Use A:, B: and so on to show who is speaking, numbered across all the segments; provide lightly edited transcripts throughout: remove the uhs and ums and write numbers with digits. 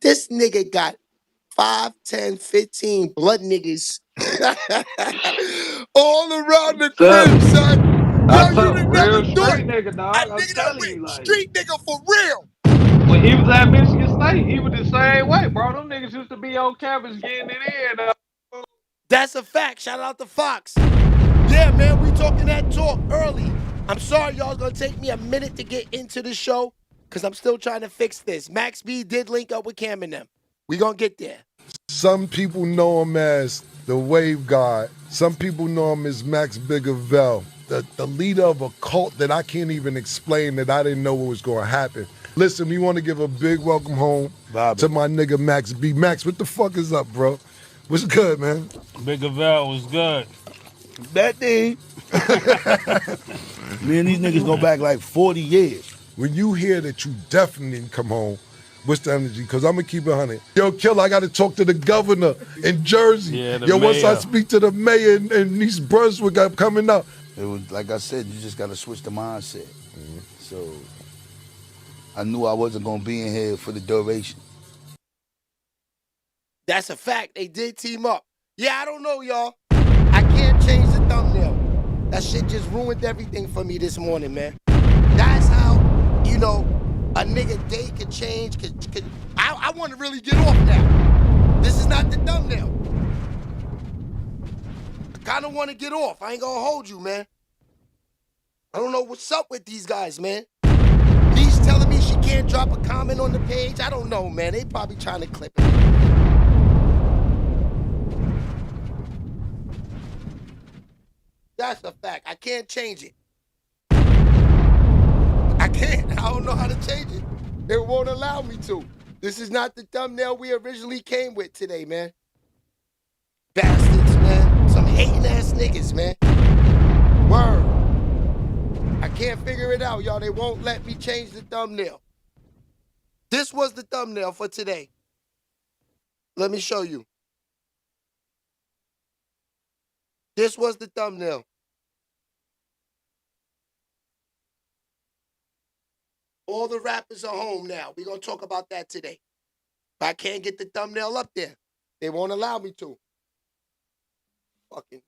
A: This nigga got 5, 10, 15 blood niggas all around the crib, son. Yo,
B: I
A: you'd
B: told
A: have never
B: real
A: thought
B: street nigga,
A: a
B: dog. I'm
A: nigga that
B: telling
A: went
B: you, like
A: street nigga for real.
B: when he was at Michigan State, he was the same way, bro. Them niggas used to be on campus getting it in.
A: That's a fact. Shout out to Fox. Yeah, man, we talking that talk early. I'm sorry, y'all. It's gonna take me a minute to get into the show because I'm still trying to fix this. Max B did link up with Cam and them. We gonna get there.
C: Some people know him as the Wave God. Some people know him as Max Biggerville, the leader of a cult that I can't even explain, that I didn't know what was going to happen. Listen, we want to give a big welcome home to my nigga Max B. Max, what the fuck is up, bro? What's good, man?
D: Biggerville was good.
E: That thing. Me and these niggas go back like 40 years.
C: When you hear that you definitely didn't come home, what's the energy? Because I'm going to keep it 100. Yo, Killer, I got to talk to the governor in Jersey.
D: Yeah, the
C: Yo, once I
D: mayor.
C: speak to the mayor in East Brunswick, I'm coming up.
E: It was like I said, you just gotta switch the mindset. So I knew I wasn't gonna be in here for the duration.
A: That's a fact. They did team up. Yeah, I don't know, y'all. I can't change the thumbnail. That shit just ruined everything for me this morning, man. That's how, you know, a nigga day could change. I want to really get off now. This is not the thumbnail. I kind of want to get off. I ain't going to hold you, man. I don't know what's up with these guys, man. He's telling me she can't drop a comment on the page. I don't know, man. They probably trying to clip it. That's a fact. I can't change it. I can't. I don't know how to change it. It won't allow me to. This is not the thumbnail we originally came with today, man. Bastards, man. Some hating ass niggas, man. Word. I can't figure it out, y'all. They won't let me change the thumbnail. This was the thumbnail for today. Let me show you. This was the thumbnail. All the rappers are home now. We're going to talk about that today. But I can't get the thumbnail up there. They won't allow me to. Fucking.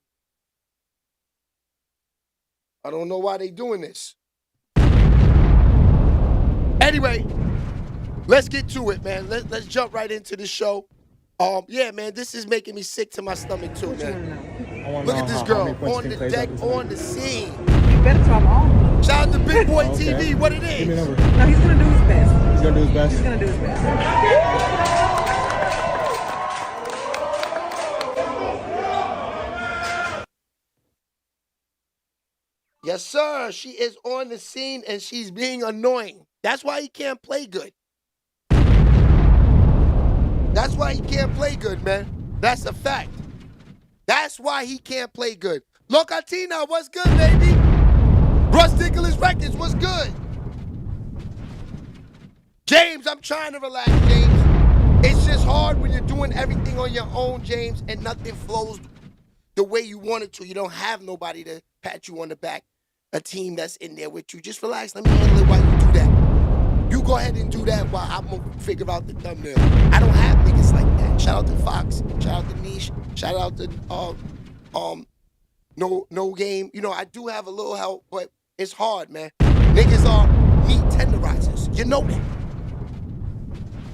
A: I don't know why they doing this. Anyway, let's get to it, man. Let's jump right into the show. Yeah, man, this is making me sick to my stomach too, man. Look at this girl on the deck, on the scene.
F: You better talk on.
A: Shout out to Big Boy TV, what it is.
F: Give me a number. No, he's gonna do his best.
D: He's gonna do his best.
F: He's gonna do his best.
A: Yes, sir. She is on the scene and she's being annoying. That's why he can't play good. That's why he can't play good, man. That's a fact. That's why he can't play good. Locatina, what's good, baby? Russ Nicholas Records, what's good? James, I'm trying to relax, James. It's just hard when you're doing everything on your own, James, and nothing flows the way you want it to. You don't have nobody to pat you on the back, a team that's in there with you. Just relax. Let me handle it while you do that. You go ahead and do that while I'm going to figure out the thumbnail. I don't have niggas like that. Shout out to Fox. Shout out to Niche. Shout out to No Game. You know, I do have a little help, but it's hard, man. Niggas are meat tenderizers. You know that.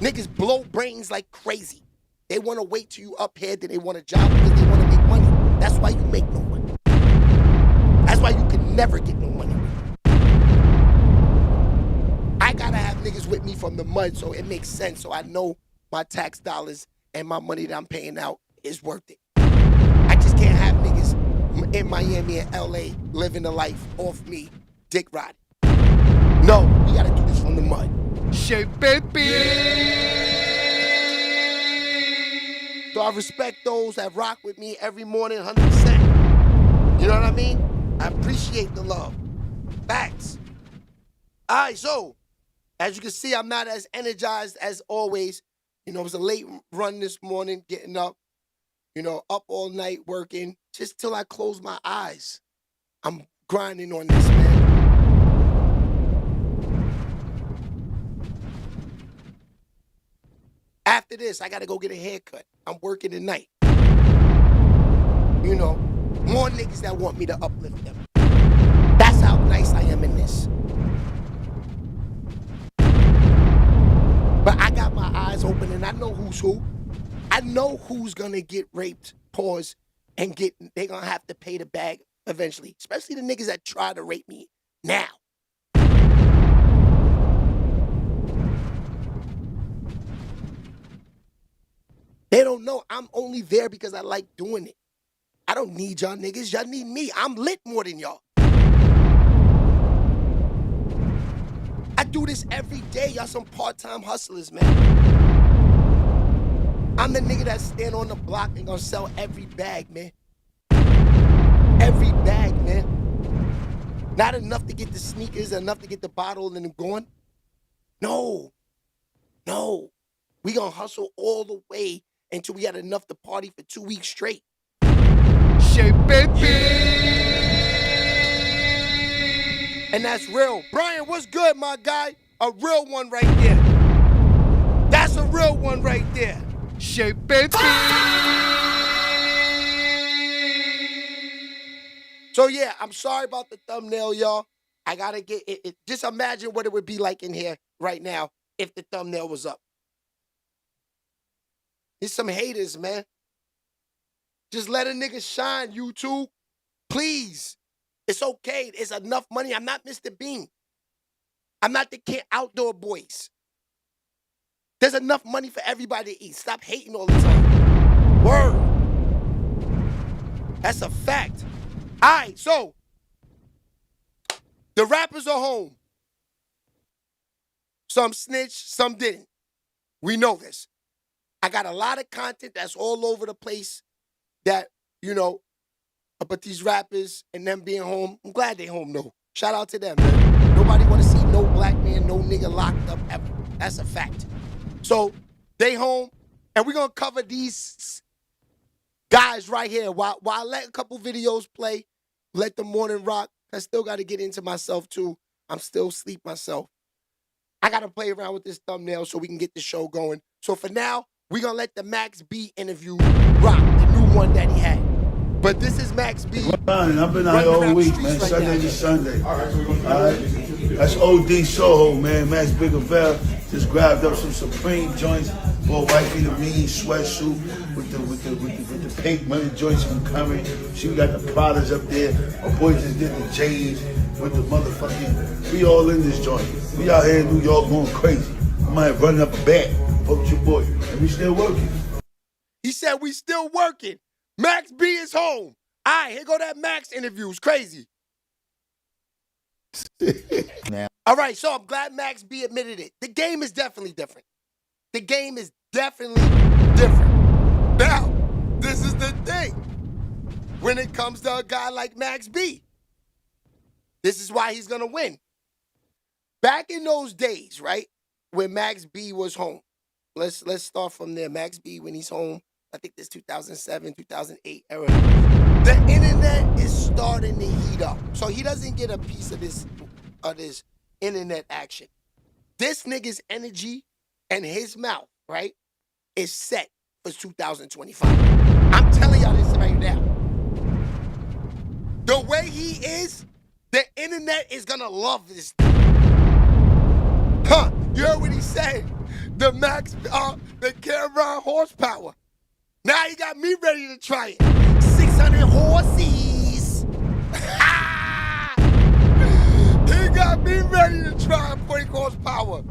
A: Niggas blow brains like crazy. They want to wait till you up here, then they want a job because they want to make money. That's why you make no money. That's why you can never get no money. I gotta have niggas with me from the mud so it makes sense, so I know my tax dollars and my money that I'm paying out is worth it. I just can't have niggas in Miami and LA living the life off me, dick riding. No, we gotta do this from the mud. SHEABABYTV. So I respect those that rock with me every morning 100%. You know what I mean? I appreciate the love. Facts. All right, so as you can see, I'm not as energized as always. You know, it was a late run this morning, getting up, you know, up all night working, just till I close my eyes. I'm grinding on this, man. After this, I gotta go get a haircut. I'm working tonight. You know, more niggas that want me to uplift them. That's how nice I am in this. But I got my eyes open and I know who's who. I know who's gonna get raped, pause, and they gonna have to pay the bag eventually. Especially the niggas that try to rape me now. They don't know I'm only there because I like doing it. I don't need y'all niggas. Y'all need me. I'm lit more than y'all. I do this every day. Y'all some part-time hustlers, man. I'm the nigga that stand on the block and gonna sell every bag, man. Every bag, man. Not enough to get the sneakers, enough to get the bottle and then going. No. No. We gonna hustle all the way until we got enough to party for 2 weeks straight. And that's real. Brian, what's good, my guy? A real one right there. That's a real one right there. So yeah, I'm sorry about the thumbnail, y'all. I gotta get it. Just imagine what it would be like in here right now if the thumbnail was up. There's some haters, man. Just let a nigga shine, YouTube. Please. It's okay. It's enough money. I'm not Mr. Bean. I'm not the outdoor boys. There's enough money for everybody to eat. Stop hating all the time. Word. That's a fact. All right, so the rappers are home. Some snitched, some didn't. We know this. I got a lot of content that's all over the place that, you know, about these rappers and them being home. I'm glad they home, though. Shout out to them, man. Nobody want to see no black man, no nigga locked up ever. That's a fact. So they home, and we're going to cover these guys right here while I let a couple videos play, let the morning rock. I still got to get into myself, too. I'm still asleep myself. I got to play around with this thumbnail so we can get the show going. So for now, we're going to let the Max B interview rock, the new one that he had. But this is Max B.
E: I've been out all week, man.
A: Right
E: Sunday
A: now.
E: to Sunday. All right. That's OD Soho, man. Max Biggerville just grabbed up some Supreme joints. Bought wifey the mean sweatsuit with the pink money joints from Curry. She got the Pradas up there. My boy just did the J's with the motherfucking. We all in this joint. We out here in New York going crazy. I might run up a bag. Fuck with your boy. And we still working.
A: He said we still working. Max B is home. All right, here go that Max interview. It's crazy. All right, so I'm glad Max B admitted it. The game is definitely different. The game is definitely different. Now, this is the thing. When it comes to a guy like Max B, this is why he's going to win. Back in those days, right, when Max B was home, let's start from there. Max B, when he's home, I think this 2007, 2008 era. The internet is starting to heat up. So he doesn't get a piece of this internet action. This nigga's energy and his mouth, right, is set for 2025. I'm telling y'all this right now. The way he is, the internet is gonna love this thing. Huh, you heard what he said? The Max, the Cameron horsepower. Now he got me ready to try it. 600 horses. He got me ready to try 40 horsepower.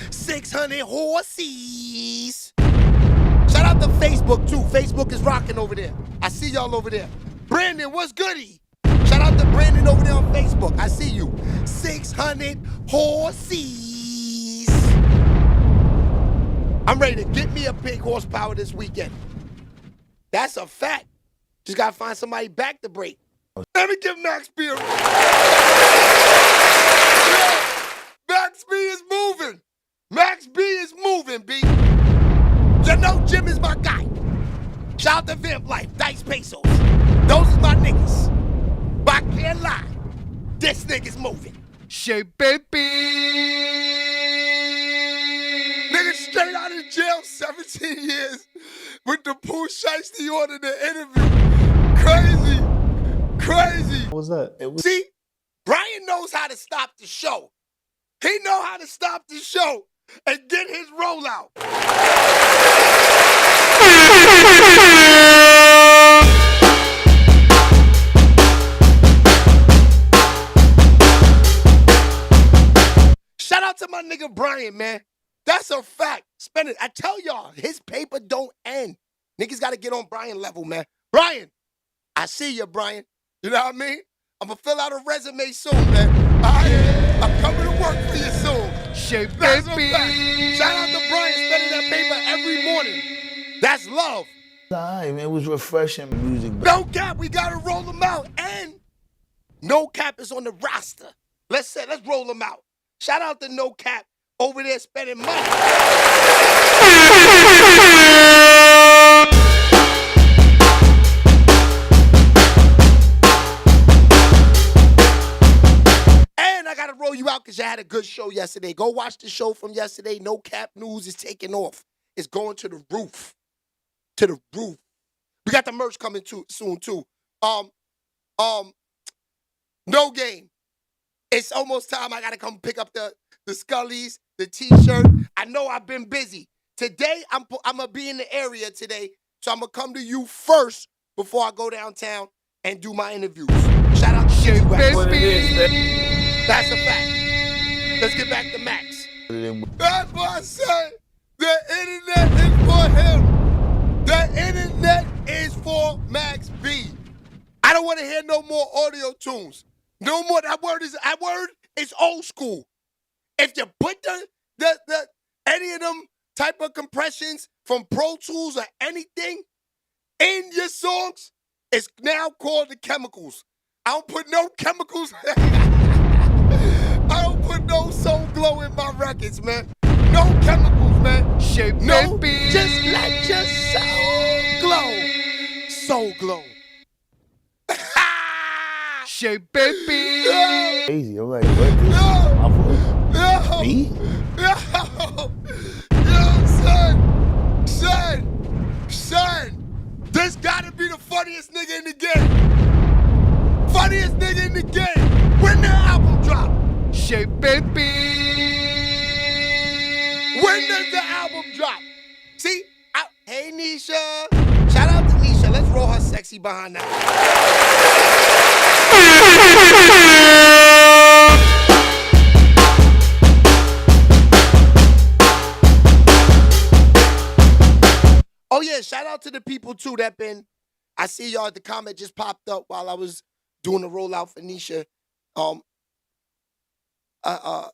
A: 600 horses. Shout out to Facebook, too. Facebook is rocking over there. I see y'all over there. Brandon, what's goody? Shout out to Brandon over there on Facebook. I see you. 600 horses. I'm ready to get me a big horsepower this weekend. That's a fact. Just gotta find somebody back to break. Let me give Max B a... Max B is moving. Max B is moving, B. You know Jim is my guy. Shout out to Vamp Life, Dice Pesos. Those is my niggas. But I can't lie. This nigga's moving.
G: Shea baby.
A: Niggas Straight out of jail, 17 years, with the Pooh Shiesty on in the interview. Crazy. Crazy.
H: What was that?
A: See, Brian knows how to stop the show. He know how to stop the show and get his rollout. Shout out to my nigga Brian, man. That's a fact. Spend it. I tell y'all, his paper don't end. Niggas got to get on Brian level, man. Brian, I see you, Brian. You know what I mean? I'm going to fill out a resume soon, man. All right? I'm coming to work for you soon. That's a fact. Shout out to Brian spending that paper every morning. That's love.
E: Time, it was refreshing music.
A: No Cap, we got to roll them out. And No Cap is on the roster. Let's roll them out. Shout out to No Cap over there spending money. And I gotta roll you out because you had a good show yesterday. Go watch the show from yesterday. No Cap News is taking off. It's going to the roof. To the roof. We got the merch coming soon too. No Game. It's almost time I gotta come pick up the Scullies, the t-shirt. I know I've been busy. Today, I'm gonna be in the area today, so I'm gonna come to you first before I go downtown and do my interviews. Shout out to SHEABABYTV. That's a fact. Let's get back to Max. That's what I said. The internet is for him. The internet is for Max B. I don't want to hear no more audio tunes. No more. That word is old school. If you put the any of them type of compressions from Pro Tools or anything in your songs, it's now called the chemicals. I don't put no chemicals. I don't put no Soul Glow in my records, man. No chemicals, man. No, just let your soul glow. Soul Glow.
G: Baby.
E: Crazy. I'm like, what? My voice? Me?
A: Son, this gotta be the funniest nigga in the game. Funniest nigga in the game. When the album drop?
G: Baby.
A: When does the album drop? See, hey Nisha. Shout out to Nisha. Let's roll her sexy behind that. Oh yeah, shout out to the people too that been. I see y'all. The comment just popped up while I was doing the rollout for Nisha.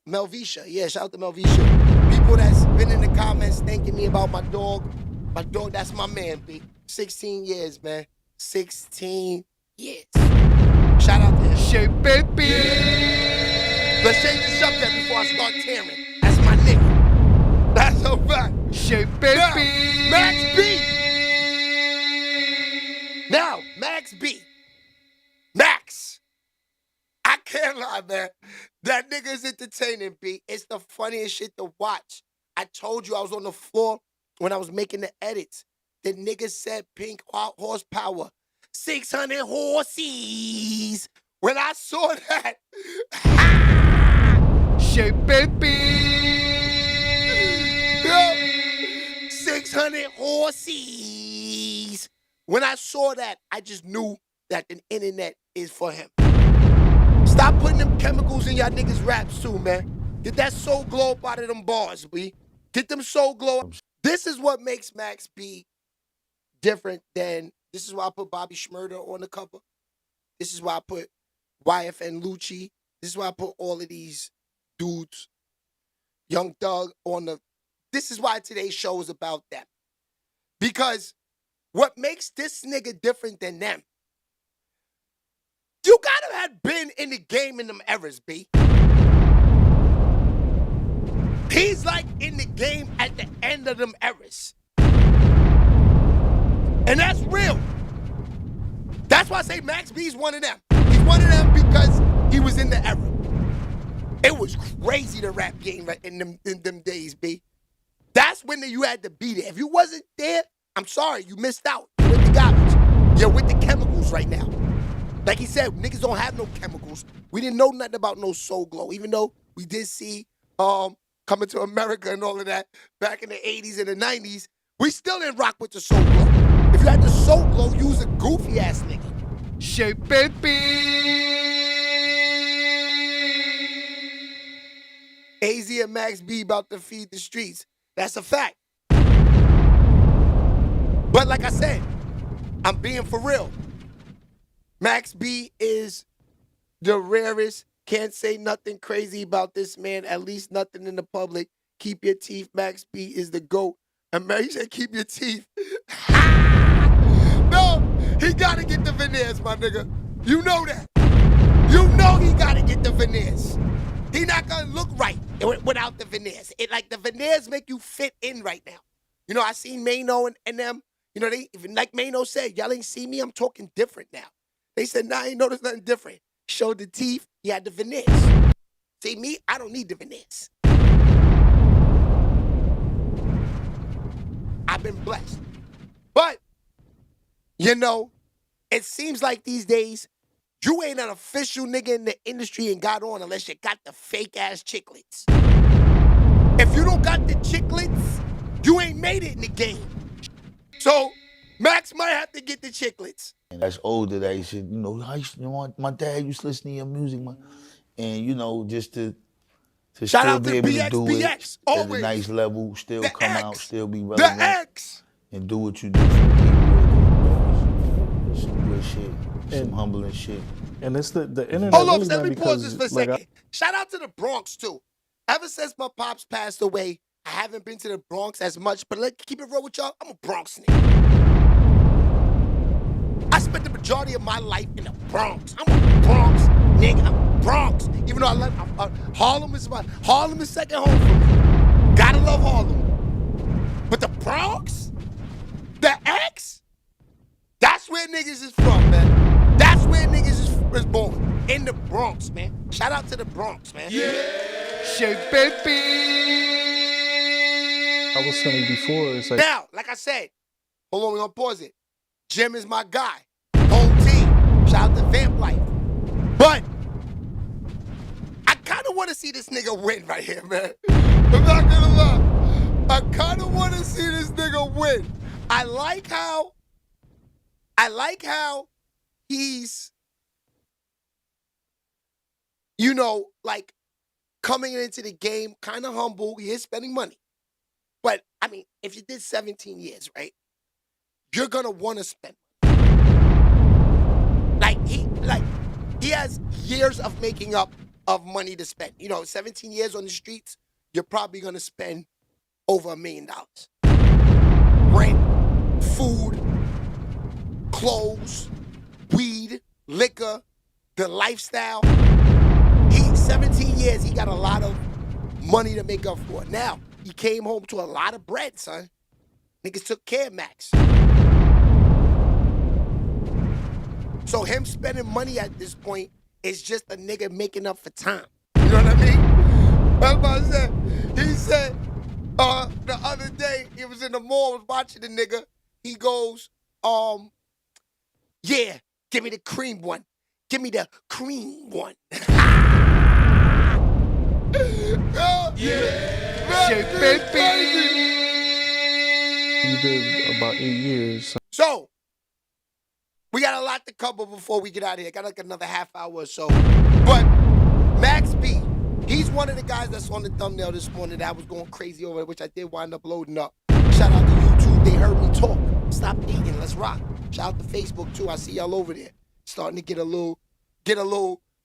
A: Melvisha. Yeah, shout out to Melvisha. People that's been in the comments thanking me about my dog. My dog, that's my man, B. 16 years, man. 16 years. Shout out to him.
G: Baby.
A: Let's change the subject before I start tearing. That's my nigga. That's a fact.
G: Baby.
A: Max B. Now, Max B. Max. I can't lie, man. That nigga is entertaining, B. It's the funniest shit to watch. I told you I was on the floor when I was making the edits. The nigga said pink horsepower. 600 horses. When I saw that,
G: Baby.
A: 600 horses. When I saw that, I just knew that the internet is for him. Stop putting them chemicals in y'all niggas' raps too, man. Get that Soul Glow up out of them bars, B. Get them Soul Glow up. This is what makes Max B different than, this is why I put Bobby Shmurda on the cover. This is why I put YFN Lucci. This is why I put all of these dudes, Young Thug on the, this is why today's show is about them. Because what makes this nigga different than them, you gotta have been in the game in them eras, B. He's like in the game at the end of them eras. And that's real. That's why I say Max B's one of them. He's one of them because he was in the era. It was crazy the rap game in them days, B. That's when you had to be there. If you wasn't there, I'm sorry, you missed out. You're with the garbage. You're with the chemicals right now. Like he said, niggas don't have no chemicals. We didn't know nothing about no Soul Glow, even though we did see Coming to America and all of that back in the 80s and the 90s. We still didn't rock with the Soul Glow. If you had the Soul Glow, you was a goofy ass nigga. AZ and Max B about to feed the streets. That's a fact. But like I said, I'm being for real. Max B is the rarest. Can't say nothing crazy about this man, at least nothing in the public. Keep your teeth. Max B is the GOAT. And man, he said keep your teeth. No, he gotta get the veneers, my nigga. You know that. You know he gotta get the veneers. He not gonna look right without the veneers. The veneers make you fit in right now. You know, I seen Mano and them. You know, they even like Mano said, y'all ain't see me. I'm talking different now. They said, nah, I ain't noticed nothing different. Showed the teeth. He had the veneers. See me? I don't need the veneers. I've been blessed. But, you know, it seems like these days, you ain't an official nigga in the industry and got on unless you got the fake-ass chiclets. If you don't got the chiclets, you ain't made it in the game. So, Max might have to get the chiclets.
E: And that's older that he said, you know, my dad used to listen to your music, man. And, you know, just to
A: Shout
E: still
A: out
E: be
A: to
E: able
A: BX,
E: to do
A: BX,
E: it
A: always.
E: at a nice level, still
A: The
E: come
A: X,
E: out, still be relevant.
A: The X.
E: And do what you do for the people. You know, it's some good shit, some humbling shit.
D: And it's the internet.
A: Hold on,
D: really
A: let me
D: not
A: pause this for a
D: like,
A: second. Shout out to the Bronx, too. Ever since my pops passed away, I haven't been to the Bronx as much, but let's keep it real with y'all. I'm a Bronx nigga. I spent the majority of my life in the Bronx. I'm a Bronx nigga. I'm Bronx. Even though I love Harlem is second home for me. Gotta love Harlem. But the Bronx? The X? That's where niggas is from, man. That's where niggas is born. In the Bronx, man. Shout out to the Bronx, man.
G: Yeah.
D: I was telling you before, it's like
A: Now, like I said, hold on, we're gonna pause it. Jim is my guy. Home team. Shout out to Vamp Life. But I kind of want to see this nigga win right here, man. I'm not gonna lie. I kind of want to see this nigga win. I like how he's, you know, like coming into the game, kind of humble. He is spending money. But, I mean, if you did 17 years, right, you're going to want to spend money. He has years of making up of money to spend. You know, 17 years on the streets, you're probably going to spend over $1 million. Rent, food, clothes, weed, liquor, the lifestyle. 17 years, he got a lot of money to make up for it. Now, he came home to a lot of bread, son. Niggas took care of Max. So him spending money at this point is just a nigga making up for time. You know what I mean? That's what I said. He said, the other day, he was in the mall, was watching the nigga. He goes, yeah, give me the cream one. Give me the cream one.
D: you did about 8 years.
A: So, we got a lot to cover before we get out of here. Got like another half hour or so. But Max B, he's one of the guys that's on the thumbnail this morning that I was going crazy over, which I did wind up loading up. Shout out to YouTube. They heard me talk. Stop eating. Let's rock. Shout out to Facebook, too. I see y'all over there. Starting to get a little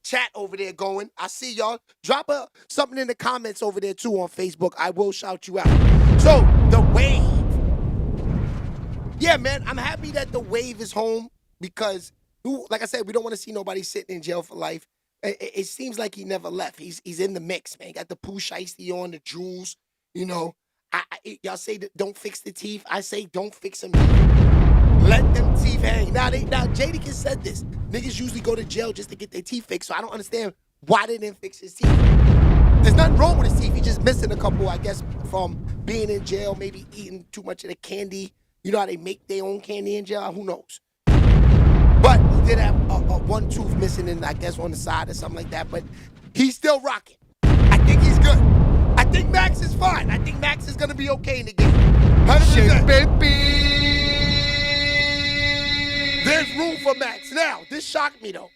A: chat over there going. I see y'all. Drop something in the comments over there, too, on Facebook. I will shout you out. So, The Wave. Yeah, man, I'm happy that The Wave is home because, like I said, we don't want to see nobody sitting in jail for life. It seems like he never left. He's in the mix, man. He got the Pooh Shiesty on, the jewels. You know, y'all say that don't fix the teeth. I say don't fix them. Let them teeth hang. Now Jadakiss said this. Niggas usually go to jail just to get their teeth fixed, so I don't understand why they didn't fix his teeth. There's nothing wrong with his teeth. He's just missing a couple, I guess, from being in jail, maybe eating too much of the candy. You know how they make their own candy in jail? Who knows? But he did have one tooth missing, and I guess on the side or something like that. But he's still rocking. I think he's good. I think Max is fine. I think Max is gonna be okay in the game. 100%.
G: Baby.
A: There's room for Max. Now, this shocked me though.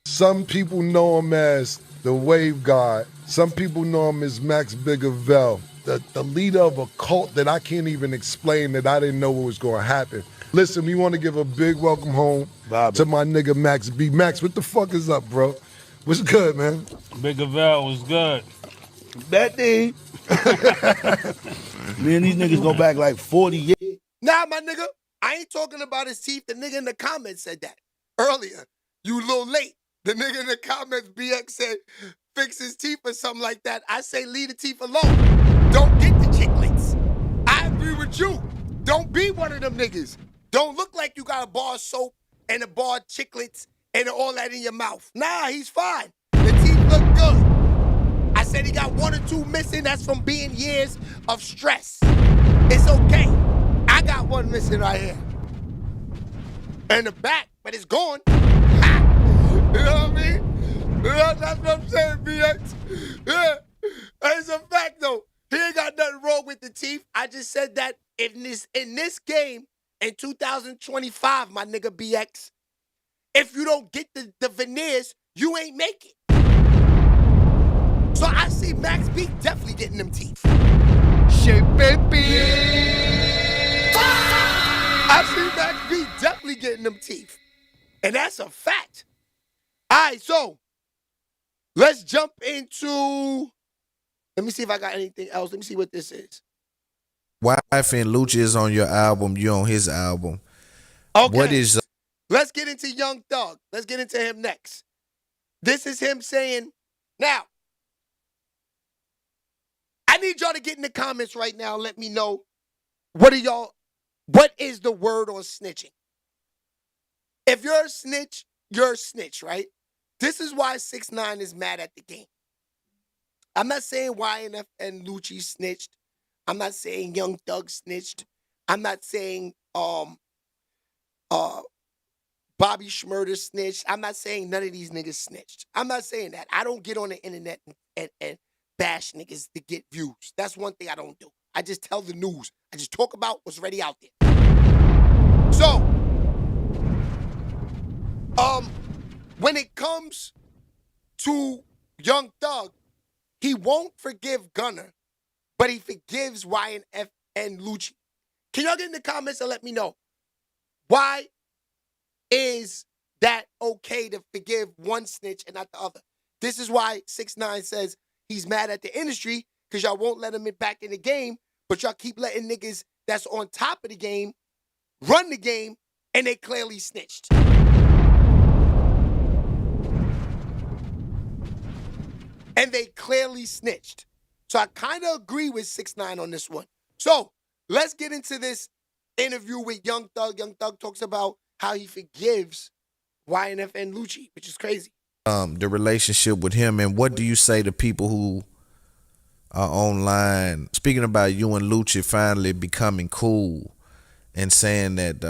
C: Some people know him as the Wave God. Some people know him as Max Biggerville, the leader of a cult that I can't even explain, that I didn't know what was going to happen. Listen, we want to give a big welcome home to my nigga Max B. Max, what the fuck is up, bro? What's good, man?
H: Biggerville was good.
E: That thing. Me and these niggas go back like 40 years.
A: Nah, my nigga, I ain't talking about his teeth. The nigga in the comments said that earlier. You a little late. The nigga in the comments, BX said, fix his teeth or something like that. I say leave the teeth alone. Don't get the chiclets. I agree with you. Don't be one of them niggas. Don't look like you got a bar of soap and a bar of chiclets and all that in your mouth. Nah, he's fine. The teeth look good. I said he got 1 or 2 missing. That's from being years of stress. It's okay. I got 1 missing right here. In the back, but it's gone. You know what I mean? Yeah, that's what I'm saying, BX. Yeah. It's a fact, though. He ain't got nothing wrong with the teeth. I just said that in this game, in 2025, my nigga BX, if you don't get the veneers, you ain't make it. So I see Max B definitely getting them teeth.
G: Baby.
A: I see Max B definitely getting them teeth. And that's a fact. All right, so let's jump into, let me see if I got anything else. Let me see what this is.
I: Wife and Lucci is on your album. You on his album.
A: Okay.
I: What is?
A: Let's get into Young Thug. Let's get into him next. This is him saying, now, I need y'all to get in the comments right now. Let me know, what is the word on snitching? If you're a snitch, you're a snitch, right? This is why 6ix9ine is mad at the game. I'm not saying YNF and Lucci snitched. I'm not saying Young Thug snitched. I'm not saying Bobby Shmurda snitched. I'm not saying none of these niggas snitched. I'm not saying that. I don't get on the internet and bash niggas to get views. That's one thing I don't do. I just tell the news. I just talk about what's already out there. So, when it comes to Young Thug, he won't forgive Gunner, but he forgives YNF and Lucci. Can y'all get in the comments and let me know, why is that okay to forgive one snitch and not the other? This is why 6ix9ine says he's mad at the industry, because y'all won't let him back in the game, but y'all keep letting niggas that's on top of the game run the game, and they clearly snitched. And they clearly snitched. So I kind of agree with 6ix9ine on this one. So let's get into this interview with Young Thug. Young Thug talks about how he forgives YNF and Lucci, which is crazy.
I: The relationship with him, and what do you say to people who are online speaking about you and Lucci finally becoming cool and saying that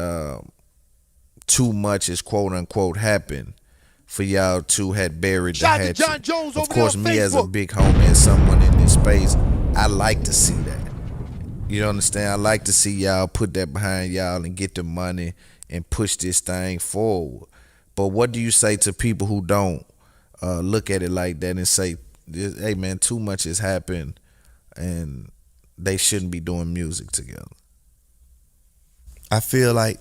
I: too much is quote unquote happened for y'all two had buried the hatchet.
A: John Jones
I: of
A: over
I: course,
A: there on
I: me as a
A: Facebook.
I: big homie and someone in this space, I like to see that. You understand? I like to see y'all put that behind y'all and get the money and push this thing forward. But what do you say to people who don't look at it like that and say, hey man, too much has happened and they shouldn't be doing music together?
J: I feel like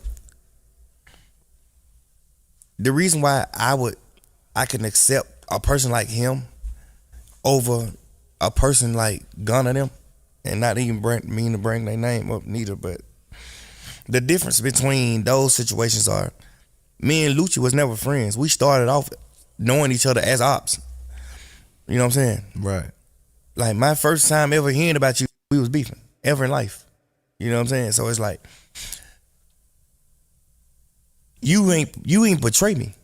J: the reason why I can accept a person like him over a person like Gunna them, and not even mean to bring their name up neither, but the difference between those situations are, me and Lucci was never friends. We started off knowing each other as ops. You know what I'm saying?
I: Right.
J: Like my first time ever hearing about you, we was beefing ever in life. You know what I'm saying? So it's like, you ain't betray me.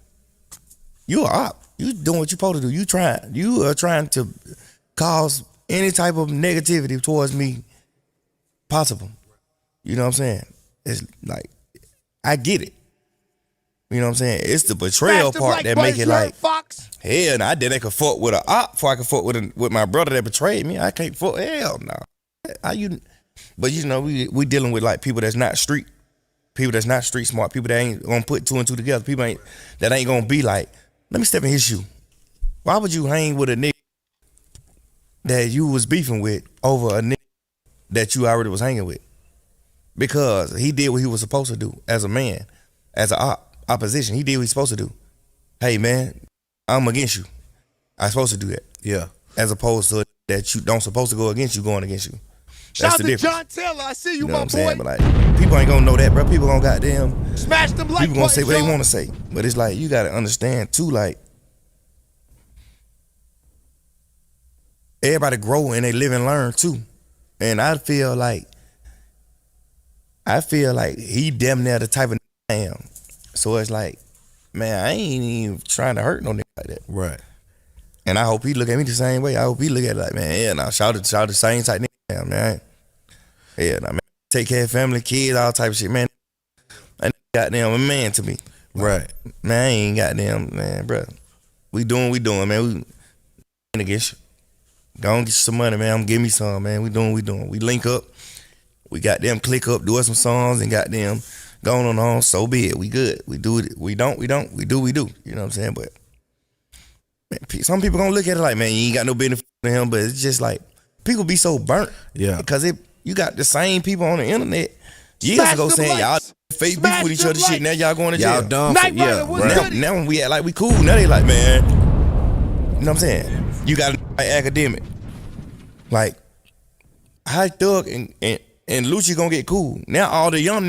J: You a op. You doing what you supposed to do. You are trying to cause any type of negativity towards me possible. You know what I'm saying? It's like, I get it. You know what I'm saying? It's the betrayal part that make it like, hell, nah, I didn't could fuck with an op before I could fuck with my brother that betrayed me. I can't fuck, hell no. How you? But you know, we dealing with like people that's not street smart, people that ain't gonna put two and two together, people that ain't gonna be like, let me step in his shoe. Why would you hang with a nigga that you was beefing with over a nigga that you already was hanging with? Because he did what he was supposed to do as a man, as an opposition. He did what he's supposed to do. Hey man, I'm against you. I'm supposed to do that.
I: Yeah.
J: As opposed to that you don't supposed to go against you, going against you.
A: Shout out
J: the
A: to
J: difference.
A: John Taylor. I see you,
J: You know
A: my
J: what I'm
A: boy.
J: saying? But like, people ain't gonna know that, bro. People gonna goddamn
A: Smash them like
J: people gonna say what they
A: y'all.
J: want to say. But it's like, you gotta understand too, like, everybody grow and they live and learn too. And I feel like he damn near the type of I am. So it's like, man, I ain't even trying to hurt no nigga like that.
I: Right.
J: And I hope he look at me the same way. I hope he look at it like, man, yeah, nah, shout the same type nigga, man. Yeah, nah, man. Take care of family, kids, all type of shit, man. That goddamn a man to me.
I: Right.
J: Man, I ain't goddamn, man, bro. We doing, man. We ain't against you. Go and get you some money, man. Give me some, man. We doing. We link up. We goddamn click up, do us some songs, and goddamn going on. So be it. We good. We do it. We don't. We do. You know what I'm saying? But man, some people gonna look at it like, man, you ain't got no benefit to him. But it's just like, people be so burnt.
I: Yeah.
J: Because you got the same people on the internet years ago saying y'all fake beef with each other shit. Now y'all going to jail.
I: Y'all dumb. Yeah.
J: Right. Now when we act like we cool, now they like, man, you know what I'm saying? You got to like academic. Like, how Thug and Lucci gonna get cool. Now all the young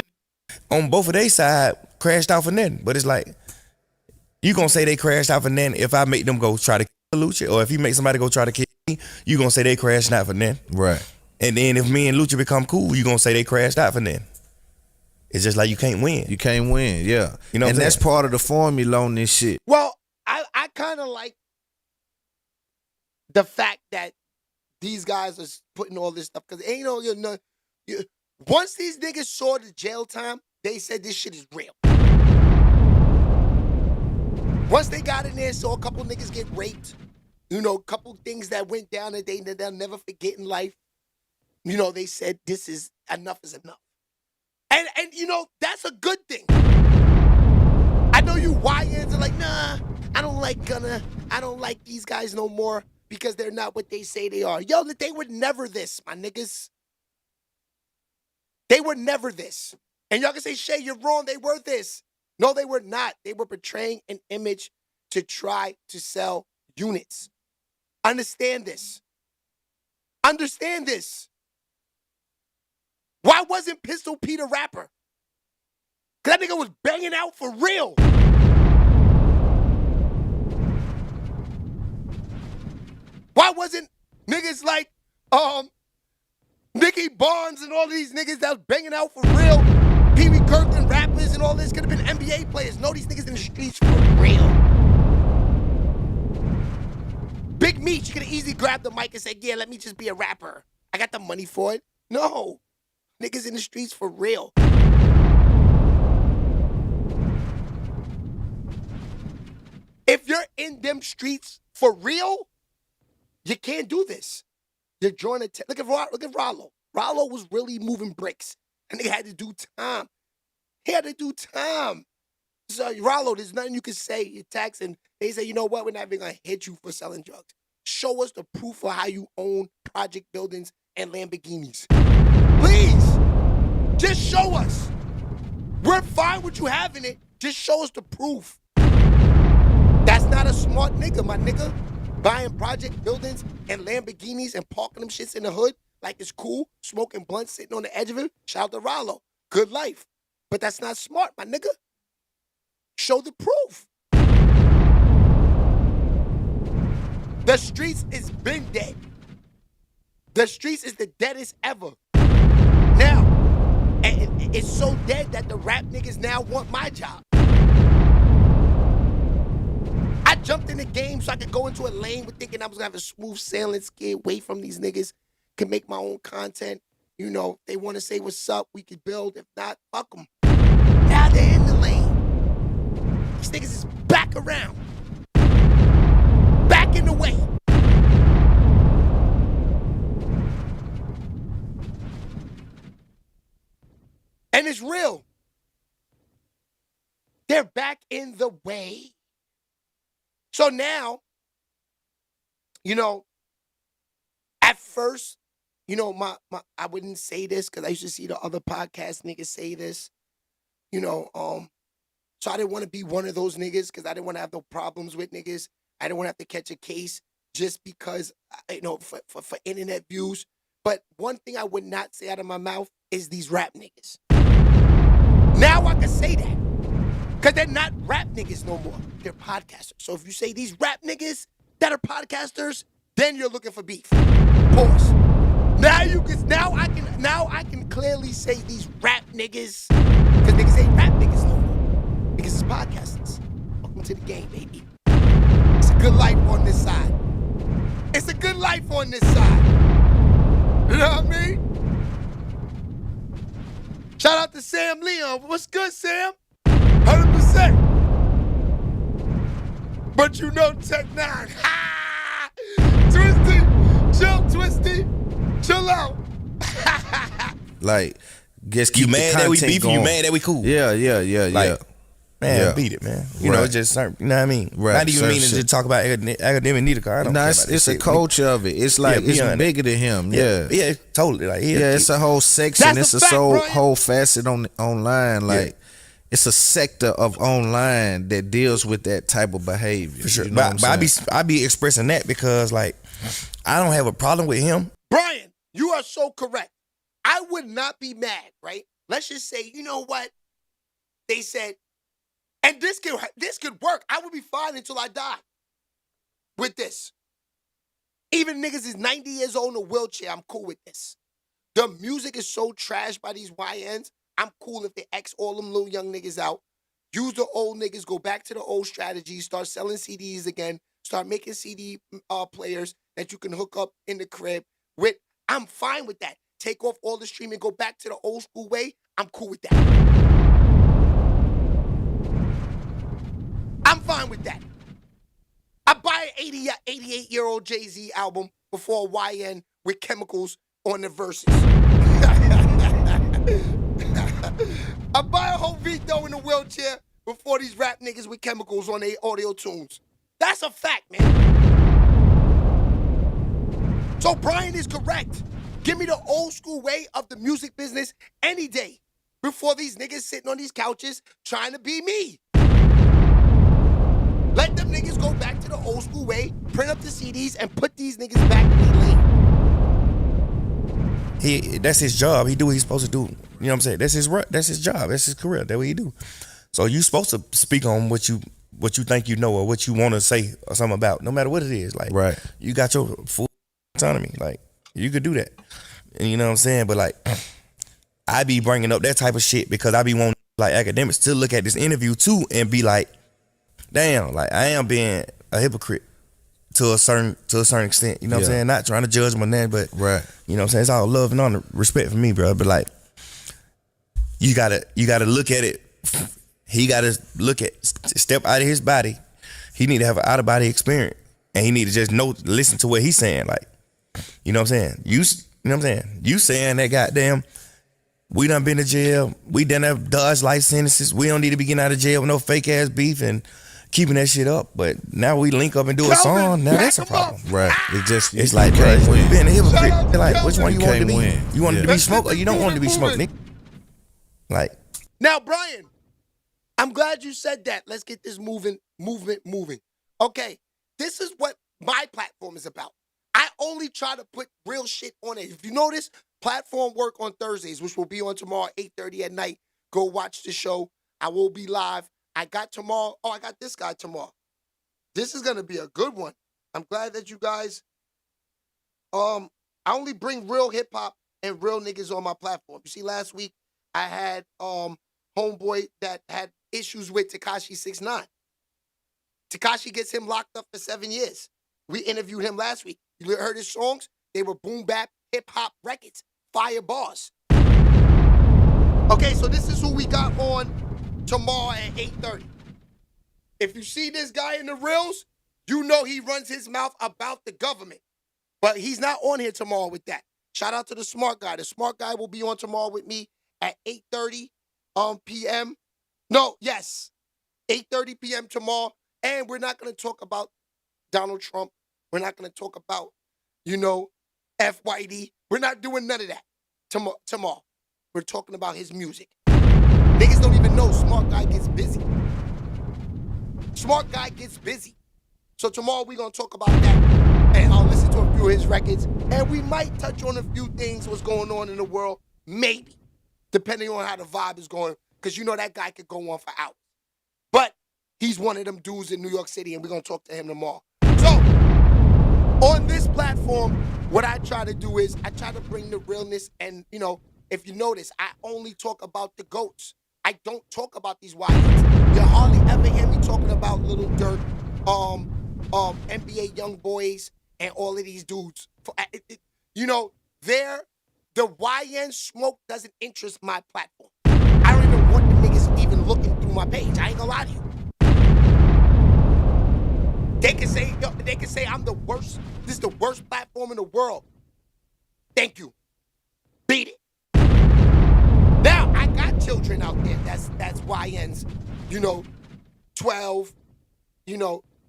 J: on both of their side crashed out for nothing. But it's like, you gonna say they crashed out for nothing if I make them go try to kill Lucci, or if you make somebody go try to kill me, you gonna say they crashed out for nothing.
I: Right.
J: And then if me and Lucci become cool, you gonna say they crashed out for nothing. It's just like you can't win.
I: You can't win, yeah.
J: You know,
I: and that's part of the formula on this shit.
A: Well, I kind of like the fact that these guys are putting all this stuff, because ain't once these niggas saw the jail time, they said this shit is real. Once they got in there, saw a couple niggas get raped, a couple things that went down that they'll never forget in life. They said this is enough is enough. And that's a good thing. I know you YNs are like, nah, I don't like Gunna. I don't like these guys no more because they're not what they say they are. Yo, they were never this, my niggas. They were never this. And y'all can say, Shay, you're wrong. They were this. No, they were not. They were portraying an image to try to sell units. Understand this. Understand this. Why wasn't Pistol Pete a rapper? Because that nigga was banging out for real. Why wasn't niggas like Nicky Barnes and all these niggas that was banging out for real? Pee Wee Kirkland rappers and all this could have been NBA players. No, these niggas in the streets for real. Big Meech, you could have easily grabbed the mic and said, yeah, let me just be a rapper. I got the money for it. No. Niggas in the streets for real. If you're in them streets for real, you can't do this. You're drawing a look at Rollo. Rollo was really moving bricks, and they had to do time. He had to do time. So Rollo, there's nothing you can say. You're taxing. They say, you know what? We're not even gonna hit you for selling drugs. Show us the proof of how you own project buildings and Lamborghinis. Please, just show us. We're fine with you having it. Just show us the proof. That's not a smart nigga, my nigga. Buying project buildings and Lamborghinis and parking them shits in the hood like it's cool, smoking blunts, sitting on the edge of it. Shout out to Rollo. Good life. But that's not smart, my nigga. Show the proof. The streets is been dead. The streets is the deadest ever. Now, it's so dead that the rap niggas now want my job. I jumped in the game so I could go into a lane with thinking I was going to have a smooth sailing, get away from these niggas, can make my own content. You know, they want to say what's up, we could build. If not, fuck them. Now they're in the lane. These niggas is back around. Back in the way. And it's real. They're back in the way. So now, you know, at first, you know, I wouldn't say this because I used to see the other podcast niggas say this, you know, so I didn't want to be one of those niggas because I didn't want to have no problems with niggas. I didn't want to have to catch a case just because, you know, for internet views. But one thing I would not say out of my mouth is these rap niggas. Now I can say that. Because they're not rap niggas no more. They're podcasters. So if you say these rap niggas that are podcasters, then you're looking for beef. Pause. Now I can clearly say these rap niggas. Because niggas ain't rap niggas no more. Niggas is podcasters. Welcome to the game, baby. It's a good life on this side. It's a good life on this side. You know what I mean? Shout out to Sam Leon. What's good, Sam? 100%. But you know Tech 9. Ha! Twisty. Chill out.
I: Like, just
J: You
I: keep
J: mad
I: the
J: that we
I: content
J: beefing? You
I: going.
J: mad that we cool?
I: Yeah.
J: Like, man,
I: Yeah.
J: beat it, man. You know,
I: Right.
J: it's just certain, you know what I mean?
I: Right,
J: Not even
I: certain
J: meaning to
I: shit.
J: talk about academic neither, cause I don't
I: No,
J: care
I: it's,
J: about that
I: it's a
J: shit.
I: culture of it. It's like
J: Yeah,
I: it's
J: beyond
I: bigger than him. Yeah,
J: totally. Like,
I: it's a whole section.
A: That's
I: It's
A: a
I: a
A: fact, Brian.
I: whole facet on online. Like it's a sector of online that deals with that type of behavior.
J: for sure.
I: You know
J: But
I: what I'm saying?
J: I be expressing that because like I don't have a problem with him.
A: Brian, you are so correct. I would not be mad, right? Let's just say, you know what? They said, and this could work. I would be fine until I die with this. Even niggas is 90 years old in a wheelchair, I'm cool with this. The music is so trash by these YNs, I'm cool if they X all them little young niggas out. Use the old niggas, go back to the old strategies, start selling CDs again, start making CD players that you can hook up in the crib with. I'm fine with that. Take off all the streaming, go back to the old school way. I'm cool with that. I'm fine with that. I buy an 88-year-old Jay-Z album before YN with chemicals on the verses. I buy a whole Vito in a wheelchair before these rap niggas with chemicals on their audio tunes. That's a fact, man. So Brian is correct. Give me the old school way of the music business any day before these niggas sitting on these couches trying to be me. Let them niggas go back to the old school way, print up the CDs, and put these niggas back in their lane.
J: That's his job. He do what he's supposed to do. You know what I'm saying? That's his job. That's his career. That's what he do. So you supposed to speak on what you think you know or what you want to say or something about, no matter what it is. Like,
I: right.
J: You got your full autonomy. Like, you could do that. And you know what I'm saying? But like, I be bringing up that type of shit because I be wanting like academics to look at this interview too and be like, damn, like I am being a hypocrite to a certain extent. You know what I'm saying? Not trying to judge my name, but
I: right.
J: You know what I'm saying? It's all love and honor, respect for me, bro. But like, you gotta look at it. He gotta step out of his body. He need to have an out of body experience, and he need to just listen to what he's saying. Like, you know what I'm saying? You know what I'm saying? You saying that goddamn, we done been to jail. We done have dodged life sentences. We don't need to be getting out of jail with no fake ass beef and keeping that shit up. But now we link up and do a song. Now that's a problem.
I: Right.
J: It's like, bro, you being a hypocrite. Like, which one you want to be?
I: win.
J: You want to be smoked or you don't want to be smoked, nigga? Like,
A: now, Brian, I'm glad you said that. Let's get this movement moving. Okay, this is what my platform is about. I only try to put real shit on it. If you notice, platform work on Thursdays, which will be on tomorrow, 8:30 at night. Go watch the show. I will be live. I got this guy tomorrow. This is going to be a good one. I'm glad that you guys, I only bring real hip hop and real niggas on my platform. You see, last week I had homeboy that had issues with Tekashi 6ix9ine. Tekashi gets him locked up for 7 years. We interviewed him last week. You heard his songs? They were boom bap, hip hop records, fire bars. Okay, so this is who we got on tomorrow at 8:30. If you see this guy in the reels, you know he runs his mouth about the government. But he's not on here tomorrow with that. Shout out to the smart guy. The smart guy will be on tomorrow with me at 8:30 p.m. No, yes, 8:30 p.m. tomorrow. And we're not going to talk about Donald Trump. We're not going to talk about, FYD. We're not doing none of that tomorrow. We're talking about his music. Niggas don't even know smart guy gets busy. Smart guy gets busy. So tomorrow we're going to talk about that. And I'll listen to a few of his records. And we might touch on a few things, what's going on in the world. Maybe. Depending on how the vibe is going. Because that guy could go on for hours. But he's one of them dudes in New York City, and we're going to talk to him tomorrow. So, on this platform, what I try to do is I try to bring the realness. And, if you notice, I only talk about the GOATs. I don't talk about these YNs. You hardly ever hear me talking about Little Dirt, NBA young boys, and all of these dudes. The YN smoke doesn't interest my platform. I don't even want the niggas even looking through my page. I ain't gonna lie to you. They can say I'm the worst. This is the worst platform in the world. Thank you. Beat it. Now I got children out there. That's YNs. 12.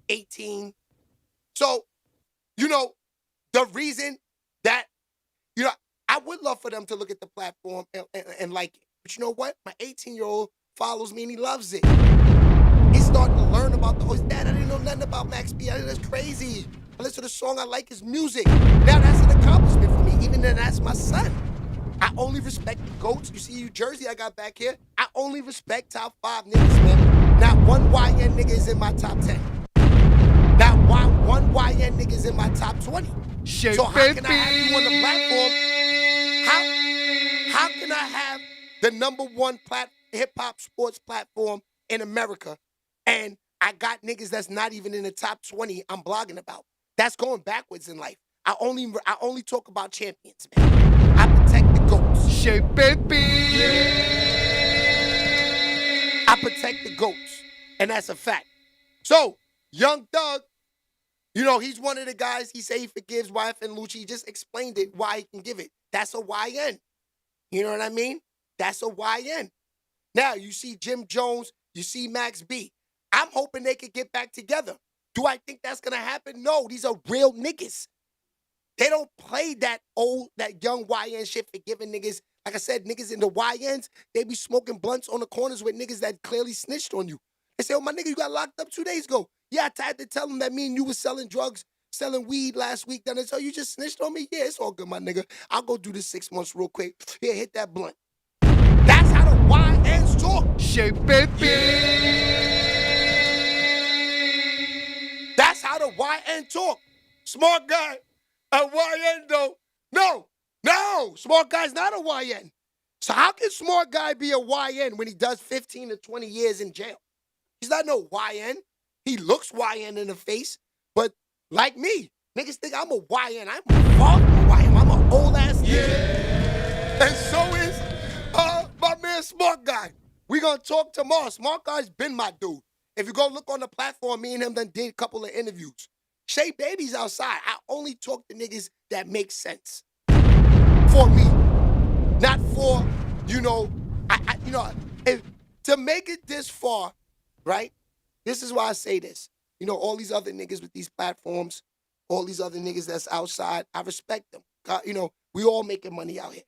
A: 18. So, the reason that, I would love for them to look at the platform and like it. But you know what? My 18-year-old follows me and he loves it. He's starting to learn about Dad, I didn't know nothing about Max B. That's crazy. I listen to the song, I like his music. Now that's an accomplishment for me, even though that's my son. I only respect the GOATs. You see New Jersey I got back here? I only respect top 5 niggas, man. Not one YN nigga is in my top 10. Not one YN nigga is in my top 20. So how can I have you on the platform? How can I have the #1 hip-hop sports platform in America and I got niggas that's not even in the top 20 I'm blogging about? That's going backwards in life. I only talk about champions, man. I protect the GOATs. I protect the GOATs. And that's a fact. So, Young Thug, he's one of the guys, he say he forgives wife and Lucci. He just explained it, why he can give it. That's a YN. You know what I mean? That's a YN. Now, you see Jim Jones, you see Max B. I'm hoping they could get back together. Do I think that's going to happen? No, these are real niggas. They don't play that young YN shit for giving niggas. Like I said, niggas in the YNs, they be smoking blunts on the corners with niggas that clearly snitched on you. They say, my nigga, you got locked up 2 days ago. Yeah, I tried to tell them that me and you was selling drugs, selling weed last week. Then they say, you just snitched on me? Yeah, it's all good, my nigga. I'll go do this 6 months real quick. Here, hit that blunt. That's how the YNs talk. That's how the YN talk. Smart guy, a YN though. No, smart guy's not a YN. So how can smart guy be a YN when he does 15 to 20 years in jail? He's not no YN. He looks YN in the face, but like me, niggas think I'm a YN. I'm far from a YN. I'm an old ass nigga. And so is my man Smart Guy. We gonna talk tomorrow. Smart Guy's been my dude. If you go look on the platform, me and him done did a couple of interviews. SHEABABY's outside. I only talk to niggas that make sense. For me. Not for, to make it this far, right? This is why I say this. All these other niggas with these platforms, all these other niggas that's outside, I respect them. We all making money out here.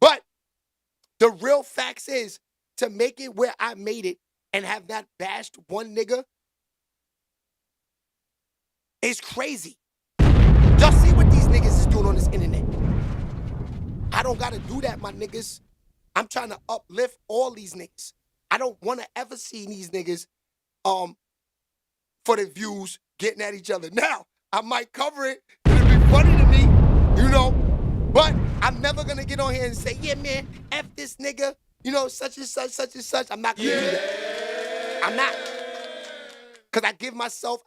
A: But the real facts is, to make it where I made it and have not bashed one nigga is crazy. Y'all see what these niggas is doing on this internet. I don't gotta do that, my niggas. I'm trying to uplift all these niggas. I don't want to ever see these niggas for the views getting at each other. Now, I might cover it. It'll be funny to me, but I'm never gonna get on here and say, yeah, man, F this nigga, such and such, such and such. I'm not gonna do that. I'm not. Because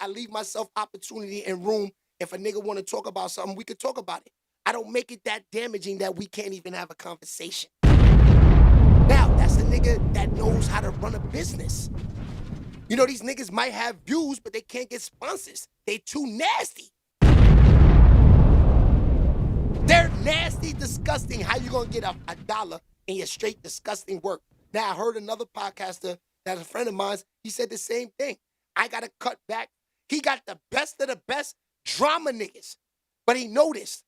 A: I leave myself opportunity and room. If a nigga want to talk about something, we could talk about it. I don't make it that damaging that we can't even have a conversation. Now, that's a nigga that knows how to run a business. You know, these niggas might have views, but they can't get sponsors. They too nasty. They're nasty, disgusting. How you gonna get a dollar in your straight disgusting work? Now, I heard another podcaster that's a friend of mine, he said the same thing. I gotta cut back. He got the best of the best drama niggas. But he noticed,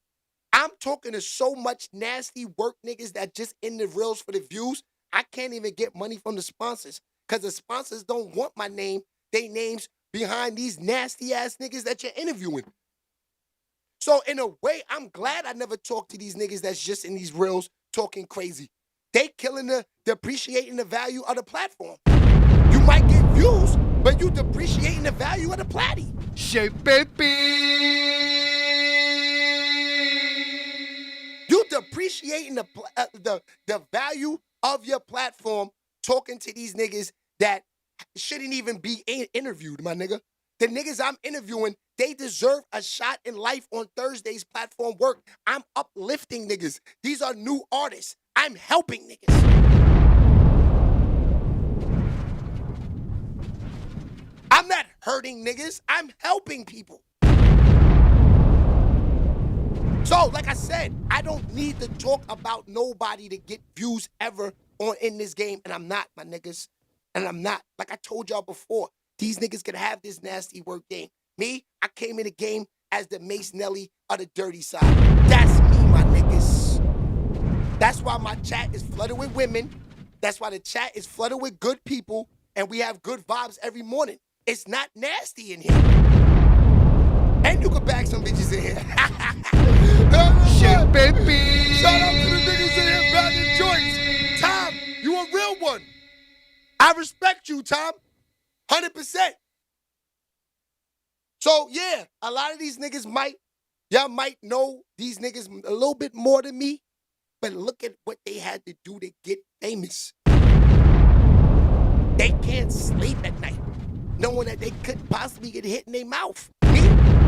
A: I'm talking to so much nasty work niggas that just in the reels for the views, I can't even get money from the sponsors. Because the sponsors don't want my name, they names behind these nasty ass niggas that you're interviewing. So in a way, I'm glad I never talked to these niggas that's just in these reels talking crazy. They killing the depreciating the value of the platform. You might get views, but you depreciating the value of the platty. You depreciating the value of your platform talking to these niggas that shouldn't even be interviewed, my nigga. The niggas I'm interviewing, they deserve a shot in life on Thursday's platform work. I'm uplifting niggas. These are new artists. I'm helping niggas. I'm not hurting niggas. I'm helping people. So, like I said, I don't need to talk about nobody to get views ever on in this game, and I'm not, my niggas. And I'm not. Like I told y'all before, these niggas can have this nasty work game. Me, I came in the game as the Mace Nelly of the dirty side. That's me, my niggas. That's why my chat is flooded with women. That's why the chat is flooded with good people, and we have good vibes every morning. It's not nasty in here. And you can bag some bitches in here.
G: Shit, baby.
A: Shout out to the niggas in here bagging joints. Tom, you a real one. I respect you, Tom. 100%. So, yeah, a lot of these niggas y'all might know these niggas a little bit more than me, but look at what they had to do to get famous. They can't sleep at night, knowing that they could possibly get hit in their mouth. Me,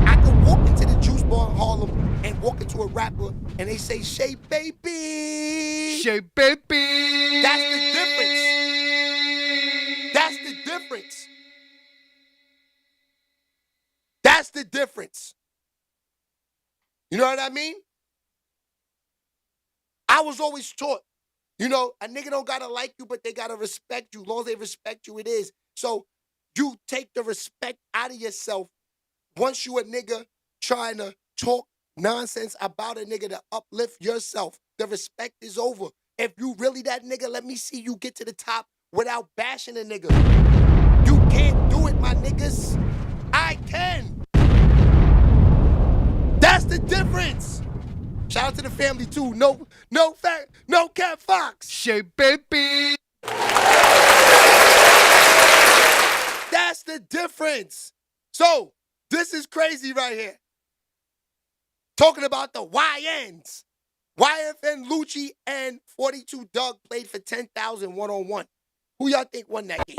A: I could walk into the juice bar in Harlem and walk into a rapper and they say, Shay baby.
G: Shay baby.
A: That's the difference. That's the difference. That's the difference. You know what I mean? I was always taught, you know, a nigga don't gotta like you, but they gotta respect you. As long as they respect you, it is. So you take the respect out of yourself once you a nigga trying to talk nonsense about a nigga to uplift yourself. The respect is over. If you really that nigga, let me see you get to the top without bashing a nigga. You can't do it, my niggas. I can. That's the difference. Shout out to the family too. No Cat Fox.
G: Shay baby.
A: That's the difference. So, this is crazy right here. Talking about the YNs. YFN Lucci and 42 Doug played for 10,000 one-on-one. Who y'all think won that game?